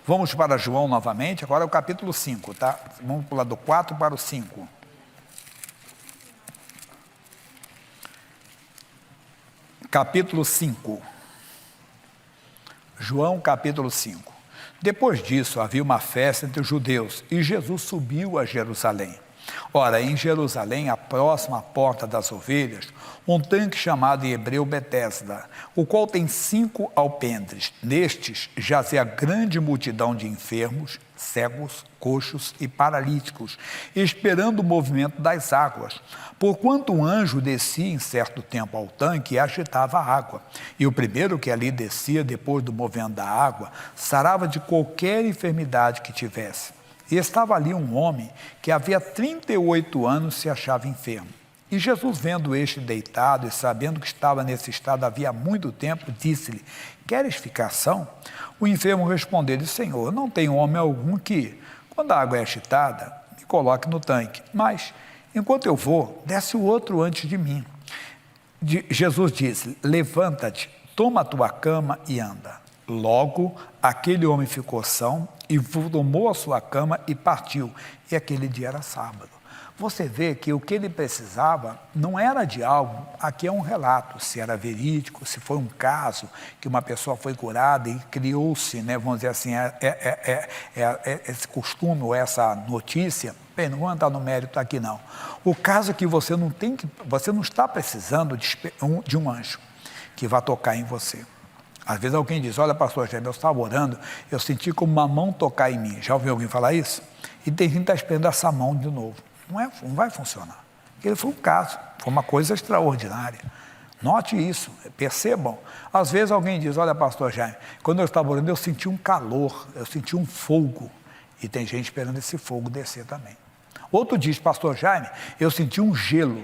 Vamos para João novamente, agora é o capítulo 5, tá? Vamos pular do 4 para o 5. Capítulo 5. João, capítulo 5. Depois disso, havia uma festa entre os judeus, e Jesus subiu a Jerusalém. Ora, em Jerusalém, a próxima porta das ovelhas, um tanque chamado em hebreu Betesda, o qual tem 5 alpendres. Nestes jazia grande multidão de enfermos, cegos, coxos e paralíticos, esperando o movimento das águas. Porquanto um anjo descia em certo tempo ao tanque e agitava a água. E o primeiro que ali descia, depois do movimento da água, sarava de qualquer enfermidade que tivesse. E estava ali um homem que havia 38 anos se achava enfermo. E Jesus, vendo este deitado e sabendo que estava nesse estado havia muito tempo, disse-lhe: queres ficar são? O enfermo respondeu-lhe: Senhor, não tenho homem algum que, quando a água é agitada, me coloque no tanque. Mas, enquanto eu vou, desce o outro antes de mim. Jesus disse: levanta-te, toma a tua cama e anda. Logo, aquele homem ficou são e tomou a sua cama e partiu. E aquele dia era sábado. Você vê que o que ele precisava não era de algo, aqui é um relato, se era verídico, se foi um caso que uma pessoa foi curada e criou-se, né, vamos dizer assim, esse costume ou essa notícia. Bem, não vou entrar no mérito aqui não. O caso é que você não está precisando de um anjo que vá tocar em você. Às vezes alguém diz: olha, pastor Jaime, eu estava orando, eu senti como uma mão tocar em mim. Já ouviu alguém falar isso? E tem gente que está esperando essa mão de novo. Não vai funcionar. Ele foi um caso, foi uma coisa extraordinária. Note isso, percebam. Às vezes alguém diz: olha, pastor Jaime, quando eu estava orando eu senti um calor, eu senti um fogo. E tem gente esperando esse fogo descer também. Outro diz: pastor Jaime, eu senti um gelo,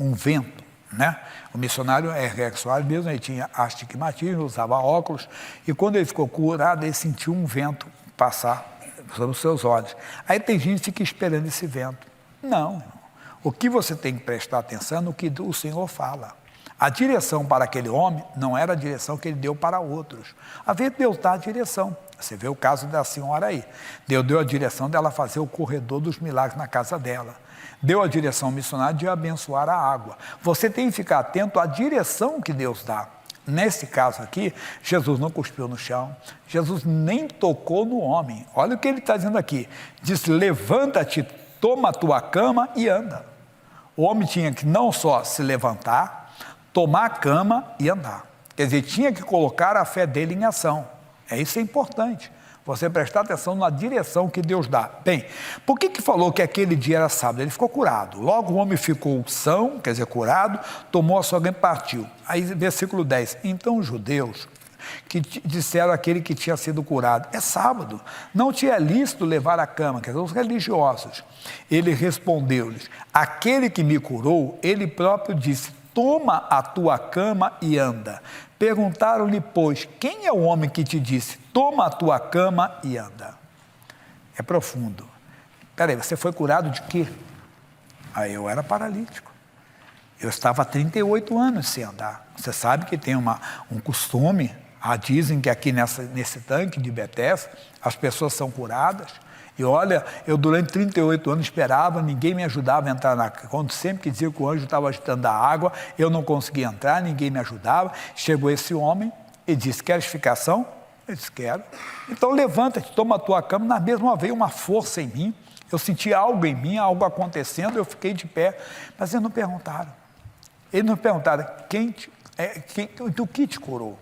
um vento. Né? O missionário Henrique Soares mesmo, ele tinha astigmatismo, usava óculos, e quando ele ficou curado, ele sentiu um vento passar sobre os seus olhos. Aí tem gente que fica esperando esse vento. Não, o que você tem que prestar atenção é no que o Senhor fala. A direção para aquele homem não era a direção que ele deu para outros. Às vezes Deus dá a direção. Você vê o caso da senhora aí. Deus deu a direção dela fazer o corredor dos milagres na casa dela. Deu a direção ao missionário de abençoar a água. Você tem que ficar atento à direção que Deus dá. Nesse caso aqui, Jesus não cuspiu no chão, Jesus nem tocou no homem. Olha o que ele está dizendo aqui. Diz: levanta-te, toma a tua cama e anda. O homem tinha que não só se levantar, tomar a cama e andar. Quer dizer, tinha que colocar a fé dele em ação. Isso é importante. Você prestar atenção na direção que Deus dá. Bem, por que falou que aquele dia era sábado? Ele ficou curado. Logo o homem ficou são, quer dizer, curado, tomou a sua cama e partiu. Aí, versículo 10. Então os judeus que disseram àquele que tinha sido curado: é sábado, não te é lícito levar a cama, quer dizer, os religiosos. Ele respondeu-lhes: aquele que me curou, ele próprio disse: toma a tua cama e anda. Perguntaram-lhe, pois, quem é o homem que te disse: toma a tua cama e anda? É profundo. Peraí, você foi curado de quê? Aí eu era paralítico. Eu estava há 38 anos sem andar. Você sabe que tem um costume, dizem que aqui nesse tanque de Betesda, as pessoas são curadas. E olha, eu durante 38 anos esperava, ninguém me ajudava a entrar quando sempre que dizia que o anjo estava agitando a água, eu não conseguia entrar, ninguém me ajudava. Chegou esse homem e disse: queres ficar são? Eu disse: quero. Então levanta-te, toma a tua cama. Na mesma veio uma força em mim, eu senti algo em mim, algo acontecendo, eu fiquei de pé. Mas eles não perguntaram. Eles não perguntaram do que te curou.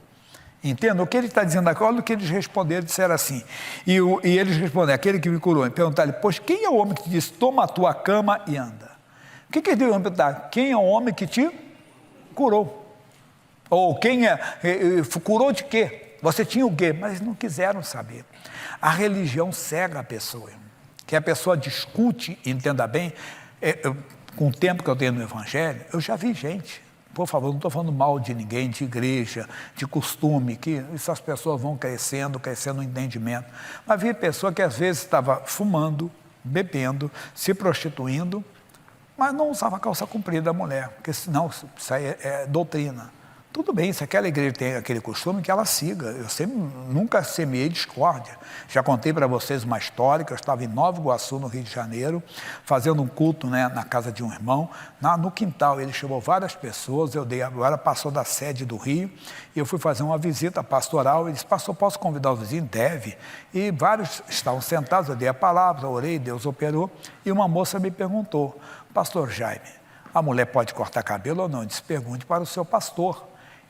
Entenda o que ele está dizendo aqui. Olha o que eles responderam, disseram assim. E eles responderam: aquele que me curou. E perguntaram-lhe: pois quem é o homem que te disse: toma a tua cama e anda? O que eles deviam perguntar? Quem é o homem que te curou? Ou quem curou de quê? Você tinha o quê? Mas eles não quiseram saber. A religião cega a pessoa. Que a pessoa discute, entenda bem, com o tempo que eu tenho no Evangelho, eu já vi gente. Por favor, não estou falando mal de ninguém, de igreja, de costume, que essas pessoas vão crescendo no entendimento. Mas havia pessoa que às vezes estava fumando, bebendo, se prostituindo, mas não usava calça comprida a mulher, porque senão isso aí é doutrina. Tudo bem, se aquela igreja tem aquele costume, que ela siga. Eu nunca semeei discórdia. Já contei para vocês uma história, que eu estava em Nova Iguaçu, no Rio de Janeiro, fazendo um culto, né, na casa de um irmão. No quintal, ele chamou várias pessoas, agora passou da sede do Rio, e eu fui fazer uma visita pastoral. Ele disse: pastor, posso convidar o vizinho? Deve. E vários estavam sentados, eu dei a palavra, orei, Deus operou, e uma moça me perguntou: pastor Jaime, a mulher pode cortar cabelo ou não? Eu disse: pergunte para o seu pastor.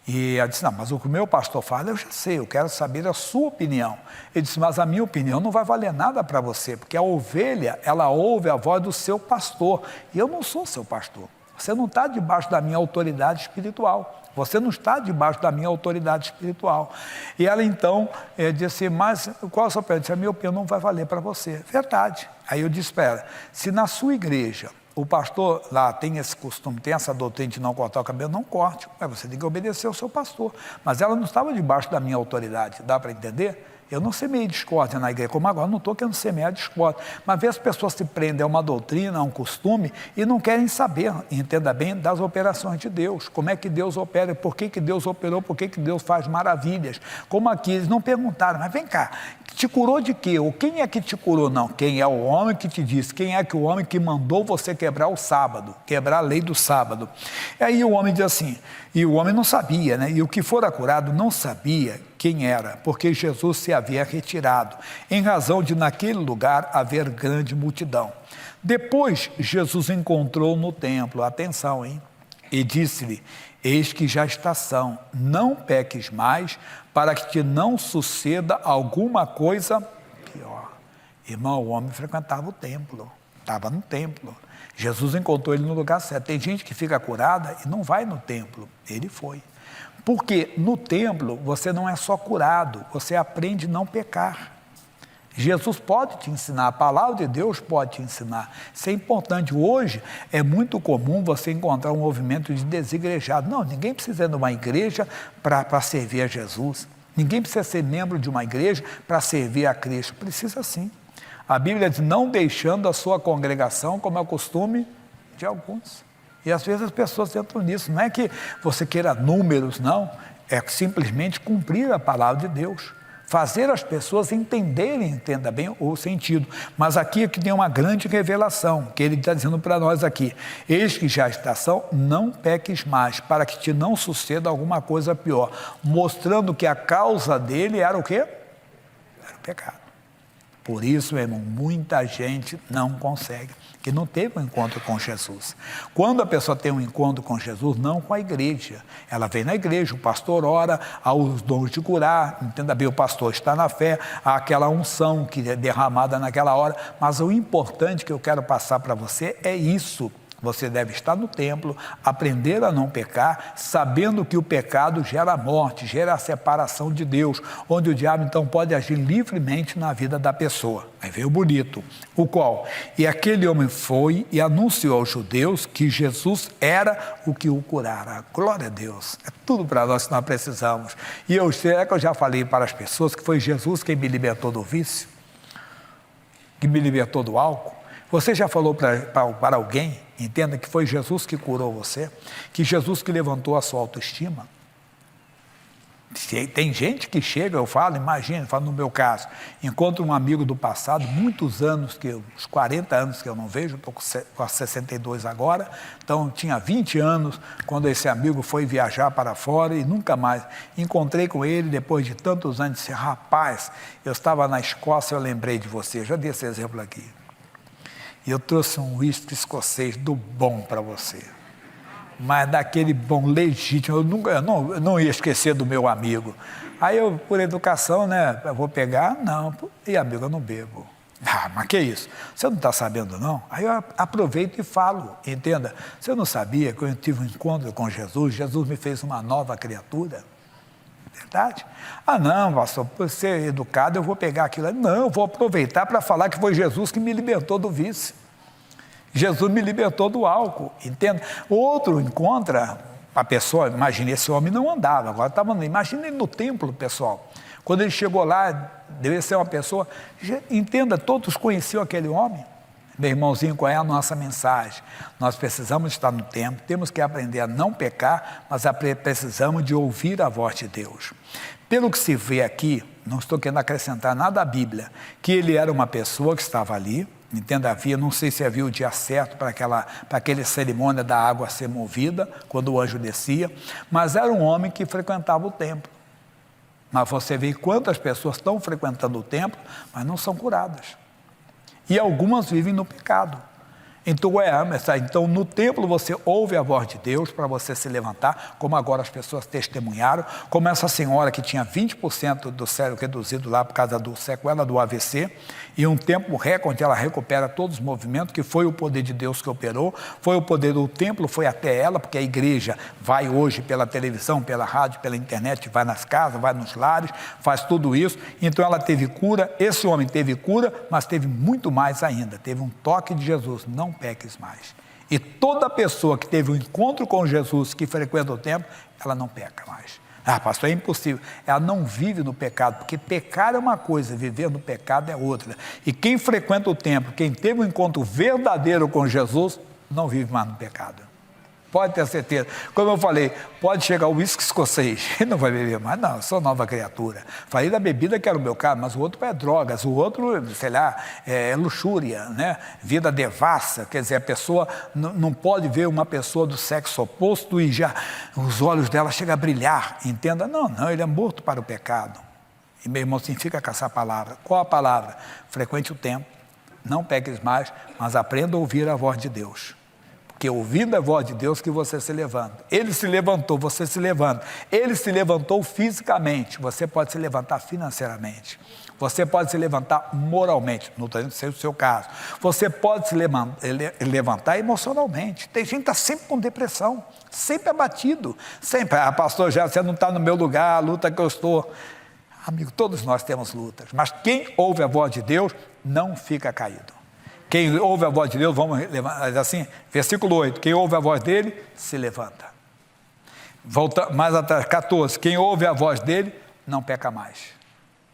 E ela disse: não, mas o que o meu pastor fala, eu já sei, eu quero saber a sua opinião. Ele disse: mas a minha opinião não vai valer nada para você, porque a ovelha, ela ouve a voz do seu pastor, e eu não sou seu pastor. Você não está debaixo da minha autoridade espiritual. Você não está debaixo da minha autoridade espiritual. E ela então disse: mas qual é a sua opinião? Eu disse: a minha opinião não vai valer para você. Verdade. Aí eu disse para ela: se na sua igreja o pastor lá tem esse costume, tem essa doutrina de não cortar o cabelo, não corte. Mas você tem que obedecer ao seu pastor. Mas ela não estava debaixo da minha autoridade. Dá para entender? Eu não semeei discórdia na igreja, como agora, não estou querendo semear discórdia. Mas as pessoas se prendem a uma doutrina, a um costume, e não querem saber, entenda bem, das operações de Deus. Como é que Deus opera, por que Deus operou, por que Deus faz maravilhas. Como aqui, eles não perguntaram: mas vem cá, te curou de quê? Ou quem é que te curou? Não, quem é o homem que te disse? Quem é que o homem que mandou você quebrar o sábado, quebrar a lei do sábado? E aí o homem diz assim, e o homem não sabia, né? E o que fora curado não sabia quem era, porque Jesus se havia retirado, em razão de naquele lugar haver grande multidão. Depois Jesus encontrou no templo, atenção, hein? E disse-lhe: eis que já está ação, não peques mais, para que te não suceda alguma coisa pior. Irmão, o homem frequentava o templo, estava no templo. Jesus encontrou ele no lugar certo. Tem gente que fica curada e não vai no templo. Ele foi. Porque no templo você não é só curado, você aprende a não pecar. Jesus pode te ensinar, a palavra de Deus pode te ensinar. Isso é importante. Hoje é muito comum você encontrar um movimento de desigrejado. Não, ninguém precisa ir numa igreja para servir a Jesus. Ninguém precisa ser membro de uma igreja para servir a Cristo. Precisa sim. A Bíblia diz: não deixando a sua congregação, como é o costume de alguns. E às vezes as pessoas entram nisso. Não é que você queira números, não. É simplesmente cumprir a palavra de Deus. Fazer as pessoas entenderem, entenda bem o sentido. Mas aqui é que tem uma grande revelação, que ele está dizendo para nós aqui: eis que já está ação, não peques mais, para que te não suceda alguma coisa pior. Mostrando que a causa dele era o quê? Era o pecado. Por isso, meu irmão, muita gente não consegue, que não teve um encontro com Jesus. Quando a pessoa tem um encontro com Jesus, não com a igreja. Ela vem na igreja, o pastor ora, há os dons de curar, entenda bem, o pastor está na fé, há aquela unção que é derramada naquela hora. Mas o importante que eu quero passar para você é isso. Você deve estar no templo, aprender a não pecar, sabendo que o pecado gera morte, gera a separação de Deus, onde o diabo então pode agir livremente na vida da pessoa. Aí veio o bonito, o qual? E aquele homem foi e anunciou aos judeus que Jesus era o que o curara. Glória a Deus, é tudo para nós que nós precisamos. E será que eu já falei para as pessoas que foi Jesus quem me libertou do vício? Que me libertou do álcool? Você já falou para alguém, entenda, que foi Jesus que curou você, que Jesus que levantou a sua autoestima? Tem gente que chega, eu falo, imagina, falo no meu caso, encontro um amigo do passado, muitos anos, uns 40 anos que eu não vejo, estou com 62 agora, então tinha 20 anos quando esse amigo foi viajar para fora e nunca mais. Encontrei com ele depois de tantos anos e disse: rapaz, eu estava na Escócia, eu lembrei de você, já dei esse exemplo aqui. E eu trouxe um uísque escocês do bom para você. Mas daquele bom legítimo, eu não ia esquecer do meu amigo. Aí eu, por educação, né, eu vou pegar, não, e amigo, eu não bebo. Ah, mas que isso? Você não está sabendo, não? Aí eu aproveito e falo, entenda. Você não sabia que eu tive um encontro com Jesus, Jesus me fez uma nova criatura? Verdade? Ah, não, pastor, por ser educado eu vou pegar aquilo. Não, eu vou aproveitar para falar que foi Jesus que me libertou do vício. Jesus me libertou do álcool, entende? Outro encontra a pessoa, imagine, esse homem não andava, agora estava andando. Imagine ele no templo, pessoal. Quando ele chegou lá, devia ser uma pessoa, entenda, todos conheciam aquele homem. Meu irmãozinho, qual é a nossa mensagem? Nós precisamos estar no templo, temos que aprender a não pecar, mas precisamos de ouvir a voz de Deus. Pelo que se vê aqui, não estou querendo acrescentar nada à Bíblia, que ele era uma pessoa que estava ali, entenda, não sei se havia o dia certo para aquela cerimônia da água ser movida, quando o anjo descia, mas era um homem que frequentava o templo. Mas você vê quantas pessoas estão frequentando o templo, mas não são curadas. E algumas vivem no pecado. Então, no templo você ouve a voz de Deus para você se levantar, como agora as pessoas testemunharam, como essa senhora que tinha 20% do cérebro reduzido lá por causa do sequela do AVC, e um tempo recorde ela recupera todos os movimentos, que foi o poder de Deus que operou, foi o poder do templo, foi até ela, porque a igreja vai hoje pela televisão, pela rádio, pela internet, vai nas casas, vai nos lares, faz tudo isso, então ela teve cura, esse homem teve cura, mas teve muito mais ainda, teve um toque de Jesus, não peques mais. E toda pessoa que teve um encontro com Jesus, que frequenta o templo, ela não peca mais. Ah, pastor, é impossível. Ela não vive no pecado, porque pecar é uma coisa, viver no pecado é outra. E quem frequenta o templo, quem teve um encontro verdadeiro com Jesus, não vive mais no pecado. Pode ter certeza. Como eu falei, pode chegar o uísque escocês, ele não vai beber mais, não, eu sou nova criatura. Falei da bebida que era o meu caso, mas o outro é drogas, o outro, sei lá, é luxúria, né? Vida devassa, quer dizer, a pessoa não pode ver uma pessoa do sexo oposto e já os olhos dela chegam a brilhar, entenda? Não, ele é morto para o pecado. E meu irmão, assim, fica com essa palavra. Qual a palavra? Frequente o templo, não peques mais, mas aprenda a ouvir a voz de Deus. Porque ouvindo a voz de Deus que você se levanta. Ele se levantou, você se levanta. Ele se levantou fisicamente, você pode se levantar financeiramente. Você pode se levantar moralmente, não estou dizendo que seja o seu caso. Você pode se levantar emocionalmente. Tem gente que está sempre com depressão, sempre abatido. Sempre, pastor, já você não está no meu lugar, a luta que eu estou. Amigo, todos nós temos lutas, mas quem ouve a voz de Deus não fica caído. Quem ouve a voz de Deus, vamos levantar assim, versículo 8, quem ouve a voz dele, se levanta. Volta mais atrás, 14, quem ouve a voz dele, não peca mais.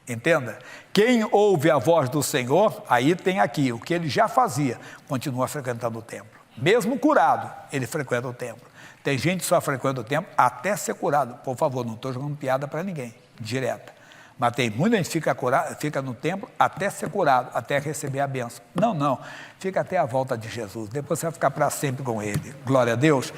Entenda? Quem ouve a voz do Senhor, aí tem aqui, o que ele já fazia, continua frequentando o templo. Mesmo curado, ele frequenta o templo. Tem gente que só frequenta o templo até ser curado. Por favor, não estou jogando piada para ninguém, direta. Mas tem muita gente que fica no templo até ser curado, até receber a bênção. Não, fica até a volta de Jesus. Depois você vai ficar para sempre com ele. Glória a Deus.